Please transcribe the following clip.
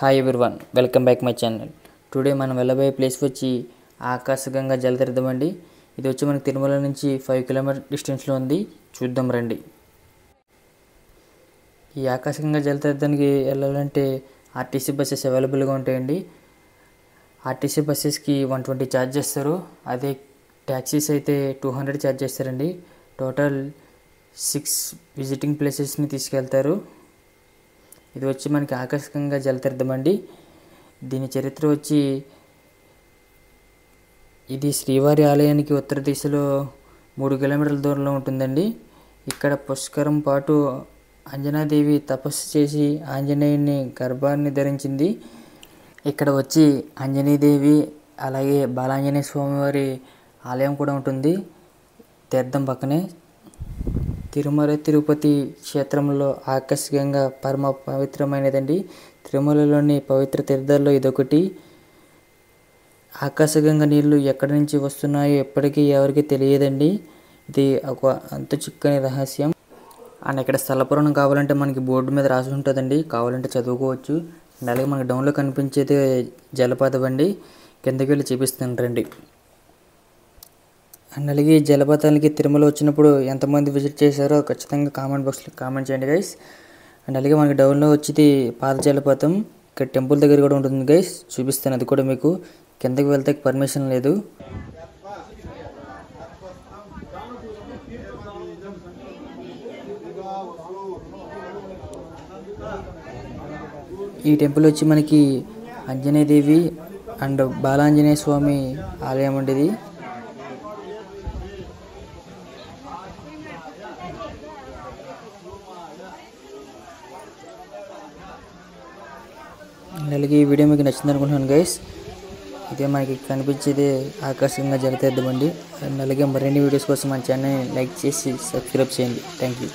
Hi everyone, welcome back my channel. Today మనం వెళ్ళబోయే place వచ్చి ఆకాశగంగా జలతీర్థం అండి. ఇది వచ్చి మనకి తిరుమల నుంచి 5 కిలోమీటర్ డిస్టెన్స్లో ఉంది. చూద్దాం రండి. ఈ ఆకాశగంగా జలతీర్థానికి వెళ్ళాలంటే ఆర్టీసీ బస్సెస్ అవైలబుల్గా ఉంటాయండి. ఆర్టీసీ బస్సెస్కి 120 ఛార్జ్ చేస్తారు. అదే ట్యాక్సీస్ అయితే 200 ఛార్జ్ చేస్తారండి. టోటల్ 6 విజిటింగ్ ప్లేసెస్ని తీసుకెళ్తారు. ఇది వచ్చి మనకి ఆకాశగంగా జలతీర్థం అండి. దీని చరిత్ర వచ్చి ఇది శ్రీవారి ఆలయానికి ఉత్తర దిశలో 3 కిలోమీటర్ల దూరంలో ఉంటుందండి. ఇక్కడ పుష్కరం పాటు అంజనాదేవి తపస్సు చేసి ఆంజనేయుని గర్భాన్ని ధరించింది. ఇక్కడ వచ్చి ఆంజనేయదేవి అలాగే బాలాంజనేయ స్వామివారి ఆలయం కూడా ఉంటుంది తీర్థం పక్కనే. తిరుమల తిరుపతి క్షేత్రంలో ఆకాశగంగా పరమ పవిత్రమైనదండి. తిరుమలలోని పవిత్ర తీర్థాల్లో ఇదొకటి. ఆకాశగంగా నీళ్లు ఎక్కడి నుంచి వస్తున్నాయో ఎప్పటికీ ఎవరికి తెలియదండి. ఇది ఒక అంతు చిక్కని రహస్యం. అండ్ ఇక్కడ స్థల పురాణం కావాలంటే మనకి బోర్డు మీద రాసి ఉంటుందండి, కావాలంటే చదువుకోవచ్చు. అలాగే మనకి డౌన్లో కనిపించేది జలపాతం అండి. కిందకి వెళ్ళి చూపిస్తాను రండి. అండ్ అలాగే జలపాతానికి తిరుమల వచ్చినప్పుడు ఎంతమంది విజిట్ చేశారో ఖచ్చితంగా కామెంట్ బాక్స్లో కామెంట్ చేయండి గైస్. అండ్ అలాగే మనకి డౌన్లో వచ్చేది పాత జలపాతం. ఇక్కడ టెంపుల్ దగ్గర కూడా ఉంటుంది గైస్, చూపిస్తాను అది కూడా మీకు. కిందకి వెళ్తే పర్మిషన్ లేదు. ఈ టెంపుల్ వచ్చి మనకి ఆంజనేయదేవి అండ్ బాలాంజనేయ స్వామి ఆలయం ఉండేది. అలాగే ఈ వీడియో మీకు నచ్చింది అనుకుంటున్నాను గైస్. ఇదే మనకి కనిపించేది ఆకాశగంగా జలతీర్థం అండి. అలాగే మరిన్ని వీడియోస్ కోసం మన ఛానల్ని లైక్ చేసి సబ్స్క్రైబ్ చేయండి. Thank you.